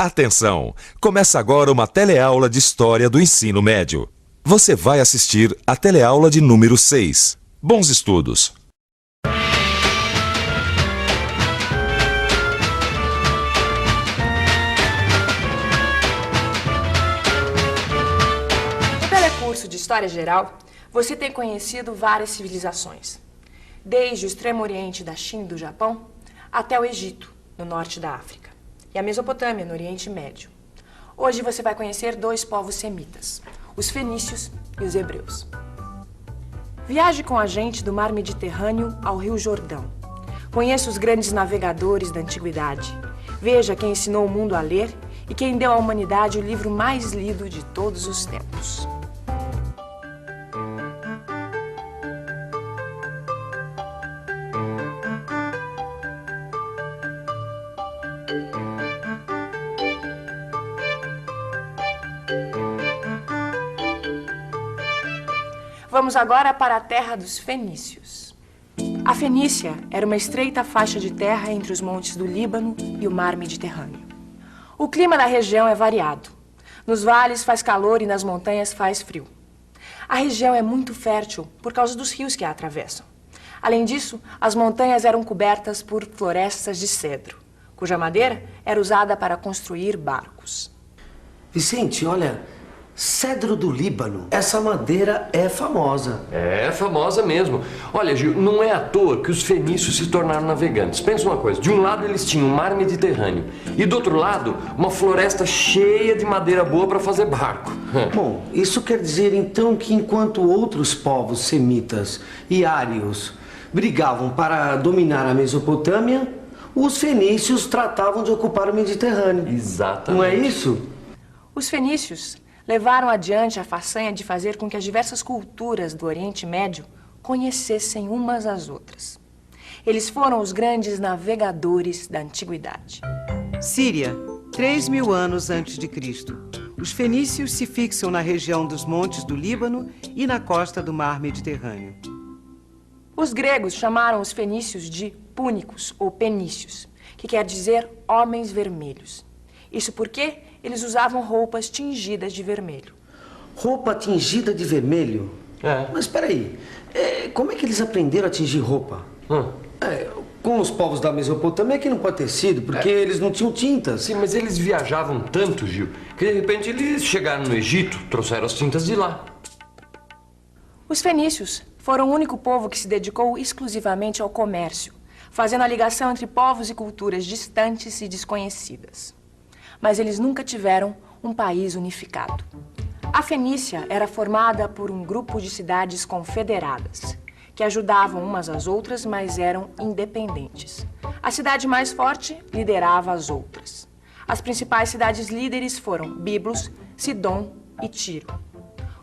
Atenção! Começa agora uma teleaula de História do Ensino Médio. Você vai assistir a teleaula de número 6. Bons estudos! No telecurso de História Geral, você tem conhecido várias civilizações. Desde o extremo oriente da China e do Japão, até o Egito, no norte da África, e a Mesopotâmia, no Oriente Médio. Hoje você vai conhecer dois povos semitas, os fenícios e os hebreus. Viaje com a gente do mar Mediterrâneo ao Rio Jordão. Conheça os grandes navegadores da antiguidade. Veja quem ensinou o mundo a ler e quem deu à humanidade o livro mais lido de todos os tempos. Vamos agora para a terra dos fenícios. A Fenícia era uma estreita faixa de terra entre os montes do Líbano e o mar Mediterrâneo. O clima da região é variado. Nos vales faz calor e nas montanhas faz frio. A região é muito fértil por causa dos rios que a atravessam. Além disso, as montanhas eram cobertas por florestas de cedro, cuja madeira era usada para construir barcos. Vicente, olha, cedro do Líbano, essa madeira é famosa. É famosa mesmo. Olha, Gil, não é à toa que os fenícios se tornaram navegantes. Pensa uma coisa, de um lado eles tinham o mar Mediterrâneo e do outro lado uma floresta cheia de madeira boa para fazer barco. Bom, isso quer dizer então que enquanto outros povos semitas e ários brigavam para dominar a Mesopotâmia, os fenícios tratavam de ocupar o Mediterrâneo. Exatamente. Não é isso? Os fenícios levaram adiante a façanha de fazer com que as diversas culturas do Oriente Médio conhecessem umas às outras. Eles foram os grandes navegadores da antiguidade. Síria, 3.000 anos antes de Cristo. Os fenícios se fixam na região dos montes do Líbano e na costa do mar Mediterrâneo. Os gregos chamaram os fenícios de púnicos ou penícios, que quer dizer homens vermelhos. Isso porque eles usavam roupas tingidas de vermelho. Roupa tingida de vermelho? É. Mas peraí, como é que eles aprenderam a tingir roupa? Com os povos da Mesopotâmia que não pode ter sido, porque eles não tinham tintas. Sim, mas eles viajavam tanto, Gil, que de repente eles chegaram no Egito, trouxeram as tintas de lá. Os fenícios foram o único povo que se dedicou exclusivamente ao comércio, fazendo a ligação entre povos e culturas distantes e desconhecidas. Mas eles nunca tiveram um país unificado. A Fenícia era formada por um grupo de cidades confederadas, que ajudavam umas às outras, mas eram independentes. A cidade mais forte liderava as outras. As principais cidades líderes foram Biblos, Sidom e Tiro.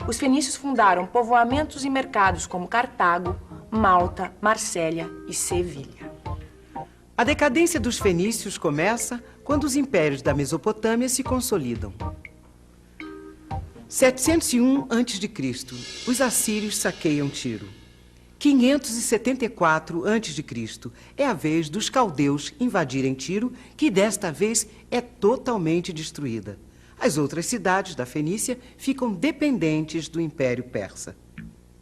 Os fenícios fundaram povoamentos e mercados como Cartago, Malta, Marsella e Sevilha. A decadência dos fenícios começa quando os impérios da Mesopotâmia se consolidam. 701 a.C., os assírios saqueiam Tiro. 574 a.C. é a vez dos caldeus invadirem Tiro, que desta vez é totalmente destruída. As outras cidades da Fenícia ficam dependentes do Império Persa.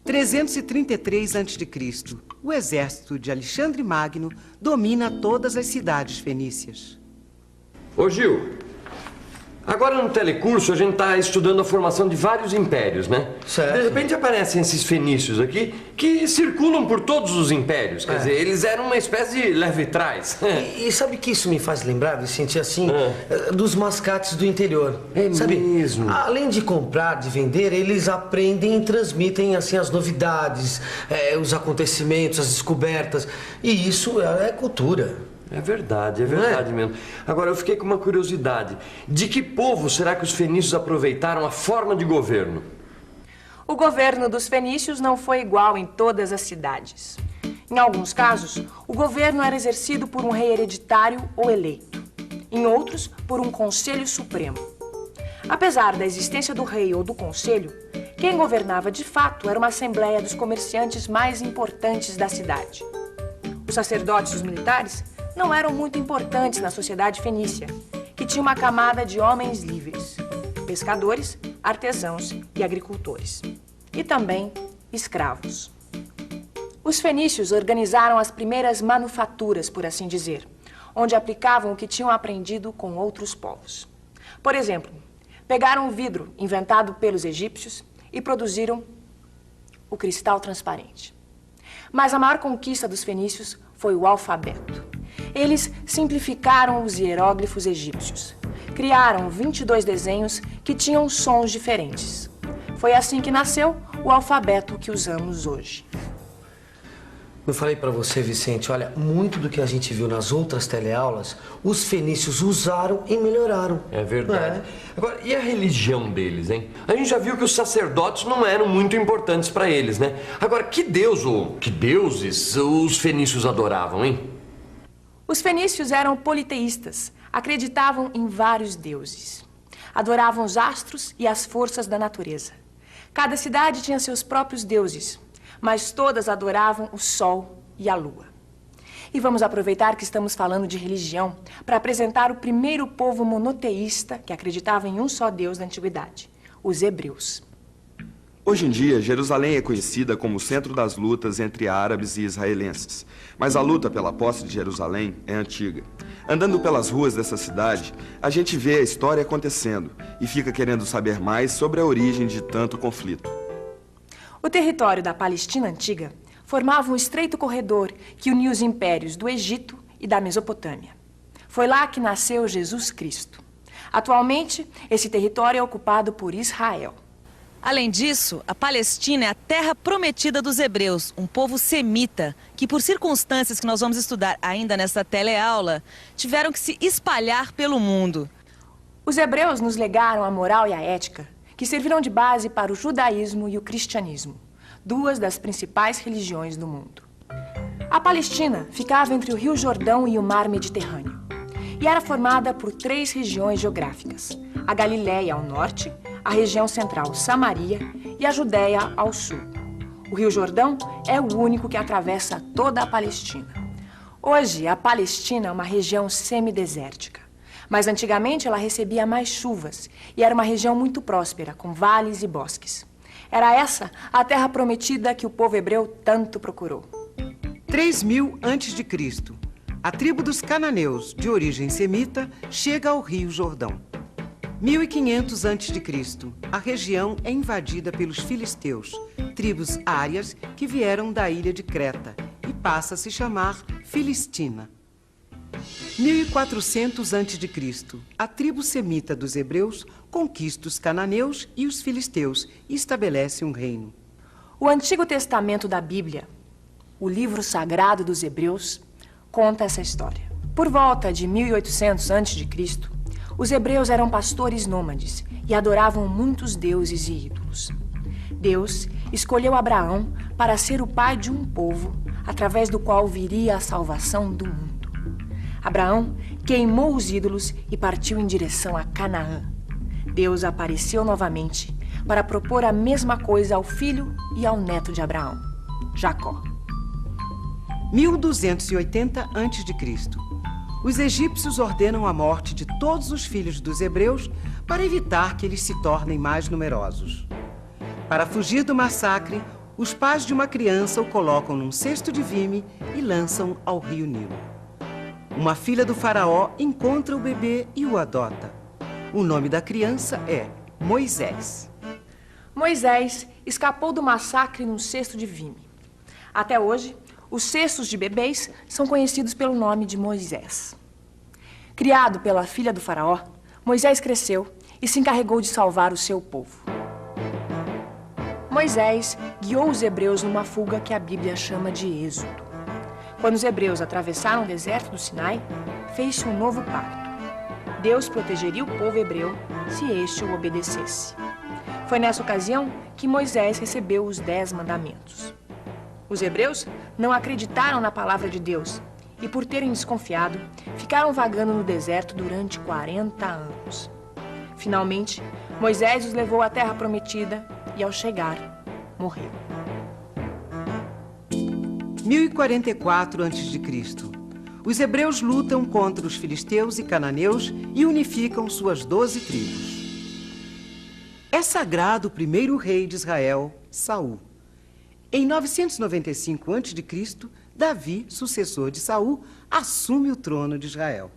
333 a.C., o exército de Alexandre Magno domina todas as cidades fenícias. Ô Gil, agora no telecurso a gente está estudando a formação de vários impérios, né? Certo. De repente aparecem esses fenícios aqui que circulam por todos os impérios. Quer dizer, eles eram uma espécie de leve trás. E sabe que isso me faz lembrar, Vicente, assim, dos mascates do interior. É sabe? mesmo? Além de comprar, de vender, eles aprendem e transmitem, assim, as novidades, os acontecimentos, as descobertas. E isso é cultura. É verdade mesmo. Agora, eu fiquei com uma curiosidade. De que povo será que os fenícios aproveitaram a forma de governo? O governo dos fenícios não foi igual em todas as cidades. Em alguns casos, o governo era exercido por um rei hereditário ou eleito. Em outros, por um conselho supremo. Apesar da existência do rei ou do conselho, quem governava de fato era uma assembleia dos comerciantes mais importantes da cidade. Os sacerdotes e os militares não eram muito importantes na sociedade fenícia, que que tinha uma camada de homens livres, pescadores, artesãos e agricultores, e também escravos. Os fenícios organizaram as primeiras manufaturas, por assim dizer, onde aplicavam o que tinham aprendido com outros povos. Por exemplo, pegaram o vidro inventado pelos egípcios e produziram o cristal transparente. Mas a maior conquista dos fenícios foi o alfabeto. Eles simplificaram os hieróglifos egípcios. Criaram 22 desenhos que tinham sons diferentes. Foi assim que nasceu o alfabeto que usamos hoje. Eu falei para você, Vicente, olha, muito do que a gente viu nas outras teleaulas, os fenícios usaram e melhoraram. É verdade. Agora, e a religião deles, hein? A gente já viu que os sacerdotes não eram muito importantes para eles, né? Agora, que deus ou que deuses os fenícios adoravam, hein? Os fenícios eram politeístas, acreditavam em vários deuses. Adoravam os astros e as forças da natureza. Cada cidade tinha seus próprios deuses, mas todas adoravam o sol e a lua. E vamos aproveitar que estamos falando de religião para apresentar o primeiro povo monoteísta que acreditava em um só Deus da antiguidade, os hebreus. Hoje em dia, Jerusalém é conhecida como o centro das lutas entre árabes e israelenses. Mas a luta pela posse de Jerusalém é antiga. Andando pelas ruas dessa cidade, a gente vê a história acontecendo e fica querendo saber mais sobre a origem de tanto conflito. O território da Palestina antiga formava um estreito corredor que unia os impérios do Egito e da Mesopotâmia. Foi lá que nasceu Jesus Cristo. Atualmente, esse território é ocupado por Israel. Além disso, a Palestina é a terra prometida dos hebreus, um povo semita, que por circunstâncias que nós vamos estudar ainda nesta teleaula, tiveram que se espalhar pelo mundo. Os hebreus nos legaram a moral e a ética, que serviram de base para o judaísmo e o cristianismo, duas das principais religiões do mundo. A Palestina ficava entre o Rio Jordão e o Mar Mediterrâneo, e era formada por 3 regiões geográficas: a Galileia ao norte, a região central Samaria e a Judéia ao sul. O Rio Jordão é o único que atravessa toda a Palestina. Hoje, a Palestina é uma região semidesértica, mas antigamente ela recebia mais chuvas e era uma região muito próspera, com vales e bosques. Era essa a terra prometida que o povo hebreu tanto procurou. 3000 a.C., a tribo dos cananeus, de origem semita, chega ao Rio Jordão. 1500 a.C., a região é invadida pelos filisteus, tribos árias que vieram da ilha de Creta, e passa a se chamar Filistina. 1400 a.C., a tribo semita dos hebreus conquista os cananeus e os filisteus e estabelece um reino. O Antigo Testamento da Bíblia, o livro sagrado dos hebreus, conta essa história. Por volta de 1800 a.C., os hebreus eram pastores nômades e adoravam muitos deuses e ídolos. Deus escolheu Abraão para ser o pai de um povo através do qual viria a salvação do mundo. Abraão queimou os ídolos e partiu em direção a Canaã. Deus apareceu novamente para propor a mesma coisa ao filho e ao neto de Abraão, Jacó. 1280 a.C., os egípcios ordenam a morte de todos os filhos dos hebreus para evitar que eles se tornem mais numerosos. Para fugir do massacre, os pais de uma criança o colocam num cesto de vime e lançam ao rio Nilo. Uma filha do faraó encontra o bebê e o adota. O nome da criança é Moisés. Moisés escapou do massacre num cesto de vime. Até hoje, os cestos de bebês são conhecidos pelo nome de Moisés. Criado pela filha do faraó, Moisés cresceu e se encarregou de salvar o seu povo. Moisés guiou os hebreus numa fuga que a Bíblia chama de Êxodo. Quando os hebreus atravessaram o deserto do Sinai, fez-se um novo pacto. Deus protegeria o povo hebreu se este o obedecesse. Foi nessa ocasião que Moisés recebeu os 10 mandamentos. Os hebreus não acreditaram na palavra de Deus e, por terem desconfiado, ficaram vagando no deserto durante 40 anos. Finalmente, Moisés os levou à terra prometida e, ao chegar, morreu. 1044 a.C., os hebreus lutam contra os filisteus e cananeus e unificam suas 12 tribos. É sagrado o primeiro rei de Israel, Saul. Em 995 a.C., Davi, sucessor de Saul, assume o trono de Israel.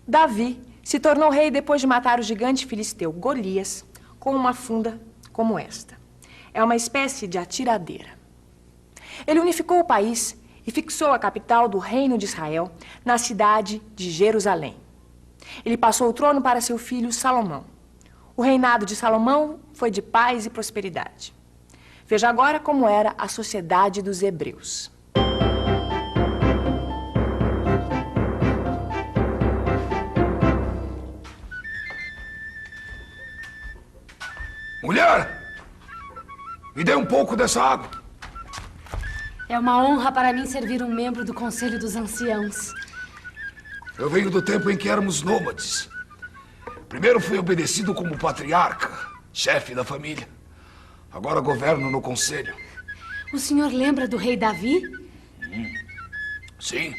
Davi se tornou rei depois de matar o gigante filisteu Golias com uma funda como esta. É uma espécie de atiradeira. Ele unificou o país e fixou a capital do reino de Israel na cidade de Jerusalém. Ele passou o trono para seu filho Salomão. O reinado de Salomão foi de paz e prosperidade. Veja agora como era a sociedade dos hebreus. Mulher! Me dê um pouco dessa água. É uma honra para mim servir um membro do Conselho dos Anciãos. Eu venho do tempo em que éramos nômades. Primeiro fui obedecido como patriarca, chefe da família. Agora governo no conselho. O senhor lembra do rei Davi? Sim.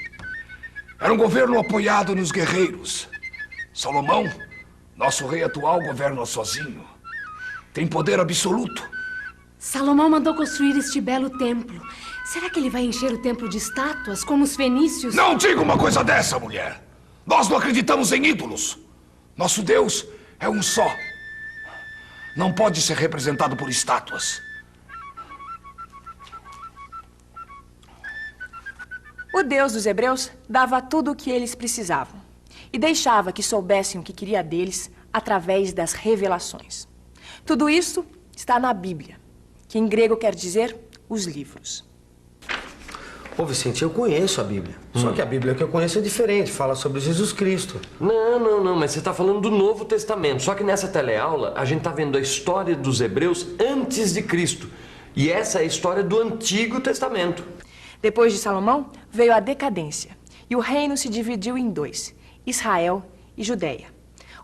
Era um governo apoiado nos guerreiros. Salomão, nosso rei atual, governa sozinho. Tem poder absoluto. Salomão mandou construir este belo templo. Será que ele vai encher o templo de estátuas, como os fenícios? Não diga uma coisa dessa, mulher! Nós não acreditamos em ídolos. Nosso Deus é um só. Não pode ser representado por estátuas. O Deus dos hebreus dava tudo o que eles precisavam e deixava que soubessem o que queria deles através das revelações. Tudo isso está na Bíblia, que em grego quer dizer os livros. Ô Vicente, eu conheço a Bíblia. Só que a Bíblia que eu conheço é diferente, fala sobre Jesus Cristo. Não, mas você está falando do Novo Testamento. Só que nessa teleaula a gente está vendo a história dos hebreus antes de Cristo. E essa é a história do Antigo Testamento. Depois de Salomão, veio a decadência. E o reino se dividiu em dois, Israel e Judeia.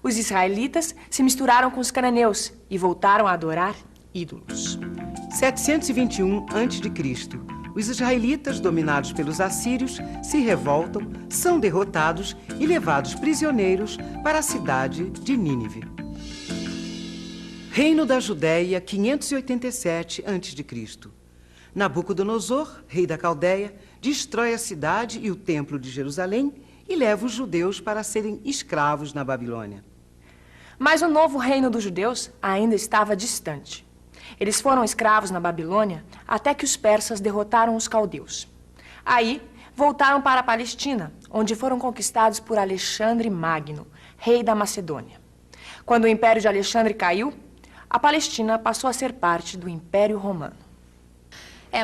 Os israelitas se misturaram com os cananeus e voltaram a adorar ídolos. 721 a.C., os israelitas, dominados pelos assírios, se revoltam, são derrotados e levados prisioneiros para a cidade de Nínive. Reino da Judéia, 587 a.C. Nabucodonosor, rei da Caldeia, destrói a cidade e o templo de Jerusalém e leva os judeus para serem escravos na Babilônia. Mas o novo reino dos judeus ainda estava distante. Eles foram escravos na Babilônia até que os persas derrotaram os caldeus. Aí, voltaram para a Palestina, onde foram conquistados por Alexandre Magno, rei da Macedônia. Quando o Império de Alexandre caiu, a Palestina passou a ser parte do Império Romano.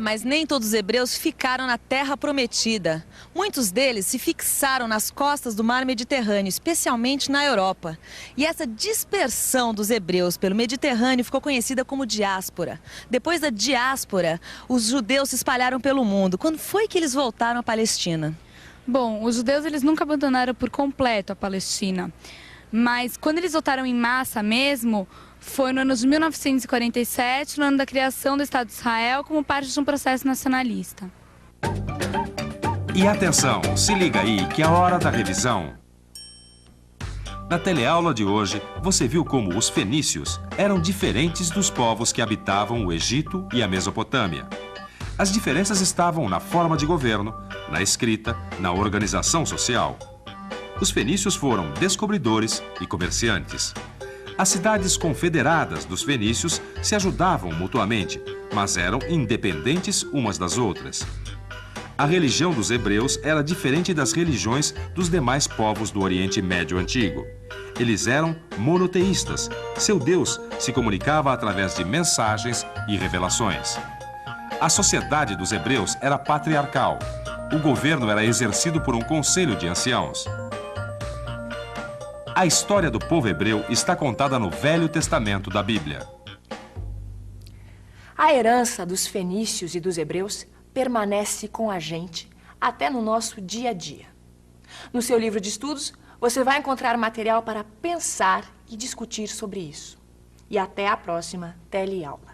Mas nem todos os hebreus ficaram na Terra Prometida. Muitos deles se fixaram nas costas do Mar Mediterrâneo, especialmente na Europa. E essa dispersão dos hebreus pelo Mediterrâneo ficou conhecida como diáspora. Depois da diáspora, os judeus se espalharam pelo mundo. Quando foi que eles voltaram à Palestina? Bom, os judeus eles nunca abandonaram por completo a Palestina. Mas quando eles voltaram em massa mesmo, foi no ano de 1947, no ano da criação do Estado de Israel, como parte de um processo nacionalista. E atenção, se liga aí que é a hora da revisão. Na teleaula de hoje, você viu como os fenícios eram diferentes dos povos que habitavam o Egito e a Mesopotâmia. As diferenças estavam na forma de governo, na escrita, na organização social. Os fenícios foram descobridores e comerciantes. As cidades confederadas dos fenícios se ajudavam mutuamente, mas eram independentes umas das outras. A religião dos hebreus era diferente das religiões dos demais povos do Oriente Médio Antigo. Eles eram monoteístas. Seu Deus se comunicava através de mensagens e revelações. A sociedade dos hebreus era patriarcal. O governo era exercido por um conselho de anciãos. A história do povo hebreu está contada no Velho Testamento da Bíblia. A herança dos fenícios e dos hebreus permanece com a gente até no nosso dia a dia. No seu livro de estudos, você vai encontrar material para pensar e discutir sobre isso. E até a próxima teleaula.